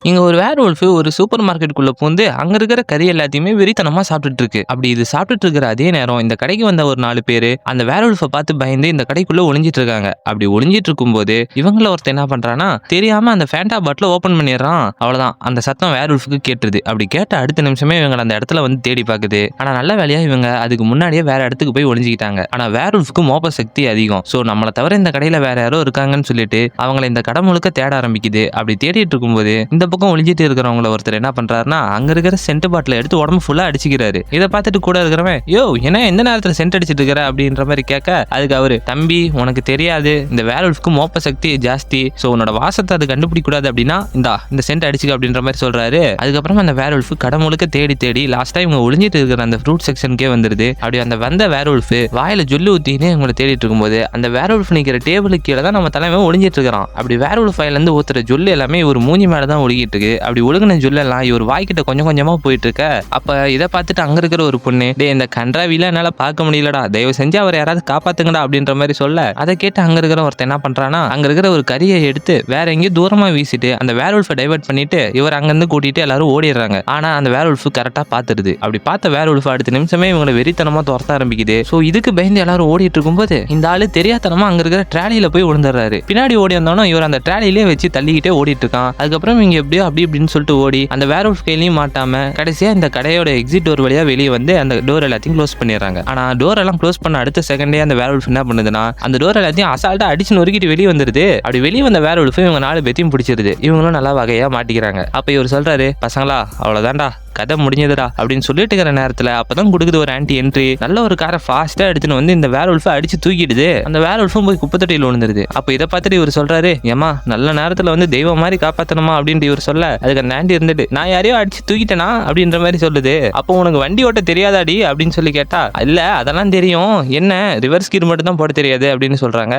இங்க ஒரு வேர்வொல்ஃப் ஒரு சூப்பர் மார்க்கெட்டுக்குள்ள பூந்து அங்க இருக்கிற கறி எல்லாத்தையுமே வெறித்தனமா சாப்பிட்டுட்டு இருக்கு. அப்படி இது சாப்பிட்டுட்டு இருக்கிற அதே நேரம் இந்த கடைக்கு வந்த ஒரு 4 பேரு அந்த வேர்வொல்ஃபை பார்த்து பயந்து இந்த கடைக்குள்ள ஒளிஞ்சிட்டு இருக்காங்க. அப்படி ஒளிஞ்சிட்டு இருக்கும்போது இவங்கள ஒருத்தன் என்ன பண்றானா, தெரியாம அந்த ஃபேண்டா பாட்டில ஓபன் பண்ணிடுறான். அவ்வளவுதான், அந்த சத்தம் வேர்வொல்ஃபுக்கு கேட்டுருது. அப்படி கேட்ட அடுத்த நிமிஷமே இவங்க அந்த இடத்துல வந்து தேடி பாக்குது. ஆனா நல்ல வேலையா இவங்க அதுக்கு முன்னாடியே வேற இடத்துக்கு போய் ஒளிஞ்சிக்கிட்டாங்க. ஆனா வேர்வொல்ஃபுக்கு மோப்ப சக்தி அதிகம். சோ நம்மள தவிர இந்த கடையில வேற யாரோ இருக்காங்கன்னு சொல்லிட்டு அவங்கள இந்த கடை முழுக்க தேட ஆரம்பிக்குது. அப்படி தேடிட்டு இருக்கும்போது இந்த பக்கம் ஒளிஞ்சிட்டு இருக்கிறவங்கள ஒருத்தர் என்ன பண்றாருன்னா, அங்க இருக்கிற சென்ட் பாட்டில எடுத்து உடம்பு ஃபுல்லா அடிச்சுக்கிறாரு. இதை பார்த்துட்டு கூட இருக்கிறவன், யோ என்ன எந்த நேரத்துல சென்ட் அடிச்சிட்டு இருக்கிற அப்படின்ற மாதிரி கேட்க, அதுக்கு அவரு, தம்பி உனக்கு தெரியாது, இந்த வேர்வொல்ஃப்க்கு மோப்ப சக்தி ஜாஸ்தி, சோ உன்னோட வாசத்தை அது கண்டுபிடிக்க கூடாது அப்படின்னா இந்த சென்ட் அடிச்சுக்க அப்படின்ற மாதிரி சொல்றாரு. அதுக்கப்புறம் அந்த வேர்வொல்ஃப் கடை முழுக்க தேடி தேடி லாஸ்டா இவங்க ஒளிஞ்சிட்டு இருக்கிற அந்த ஃப்ரூட் செக்ஷனுக்கே வந்துருது. அப்படி அந்த வந்த வேர்வொல்ஃப் வாயில ஜொல்லு ஊத்தின்னு இவங்களை தேடிட்டு இருக்கும்போது அந்த வேர்வொல்ஃப் நிக்கிற டேபிளுக்கு கீழே தான் நம்ம தலைவன் ஒளிஞ்சிட்டு இருக்கிறான். அப்படி வேர்வொல்ஃப் வாயில இருந்து ஊத்துற ஜொல்லு எல்லாமே ஒரு மூஞ்சி மேல தான் ஒழுகிட்டு இருக்கு. அப்படி ஒழுகுன ஜொல்லெல்லாம் இவர் வாய்க்கிட்ட கொஞ்சம் கொஞ்சமா போயிட்டு இருக்க. அப்ப இதை பார்த்துட்டு அங்க இருக்கிற ஒரு பொண்ணு, டே இந்த கன்றாவில என்னால பார்க்க முடியலடா, தயவு செஞ்சு அவர் யாராவது காப்பாத்துங்கடா அப்படின்ற மாதிரி சொல்ல, அதை கேட்டு அங்க இருக்கிற ஒருத்தர் என்ன பண்றானா, அங்க இருக்கிற ஒரு கரியை எடுத்து வேற எங்கேயும் தூரமா வீசிட்டு அந்த வேர்வொல்ஃபை டைவர்ட் பண்ணிட்டு இவர் அங்கிருந்து கூட்டிட்டு எல்லாரும் ஓடிடுறாங்க. ஆனா அந்த வேர்வொல்ஃப் கரெக்டா பாத்துருது. அப்படி பார்த்த வேர்வொல்ஃப் அடுத்த நிமிஷமே இவங்களை வெறித்தனமா துரத்த ஆரம்பிக்குது. சோ இதுக்கு பயந்து எல்லாரும் ஓடிட்டு இருக்கும்போது இந்த ஆளு தெரியாதனமா அங்க இருக்கிற ட்ராலியில போய் விழுந்துடுறாரு. பின்னாடி ஓடி வந்தாலும் இவர் அந்த ட்ராலியிலே வச்சு தள்ளிக்கிட்டே ஓடிட்டு இருக்கான். அதுக்கப்புறம் இங்க எப்படியோ அப்படி இப்படின்னு சொல்லிட்டு ஓடி அந்த வேர்வொல்ஃப் கையிலையும் மாட்டாம கடைசியா இந்த கடையோட எக்ஸிட் டோர் வழியா வெளியே வந்து அந்த டோர் எல்லாத்தையும் க்ளோஸ் பண்ணிடுறாங்க. ஆனா டோர் எல்லாம் க்ளோஸ் பண்ண அடுத்த செகண்டே அந்த வேர்வொல்ஃப் என்ன பண்ணுதுன்னா, அந்த டோர் எல்லாத்தையும் அசால்ட்டா அடிச்சு நொறுக்கிட்டு வெளியே வந்துருது. அப்படி வெளியே வந்த வேர்வொல்ஃப் இவங்க 4 பேத்தையும் பிடிச்சிருது. இவங்களும் நல்லா வகையா மாட்டிக்கிறாங்க. அப்ப இவர் சொல்றாரு, பசங்களா அவ்வளவுதான்டா, கதை முடிஞ்சதுடா அப்படின்னு சொல்லிட்டு இருக்கிற நேரத்துல அப்பதான் கொடுக்குது ஒரு ஆன்டி என்ட்ரி. நல்ல ஒரு காரை ஃபாஸ்டா எடுத்துன்னு வந்து இந்த வேர்வொல்ஃபை அடிச்சு தூக்கிடுது. அந்த வேர்வொல்ஃபும் போய் குப்பத்தொட்டியில் விழுந்துருது. அப்ப இதை பார்த்துட்டு இவர் சொல்றாரு, ஏமா நல்ல நேரத்துல வந்து தெய்வம் மாதிரி காப்பாத்தணுமா அப்படின்ட்டு இவர் சொல்ல, அதுக்கு அந்த ஆன்டி இருந்துட்டு, நான் யாரையோ அடிச்சு தூக்கிட்டேனா அப்படின்ற மாதிரி சொல்லுது. அப்போ உனக்கு வண்டி ஓட்ட தெரியாதாடி அப்படின்னு சொல்லி கேட்டா, இல்ல அதெல்லாம் தெரியும், என்ன ரிவர்ஸ் கீர் மட்டும் தான் போட தெரியாது அப்படின்னு சொல்றாங்க.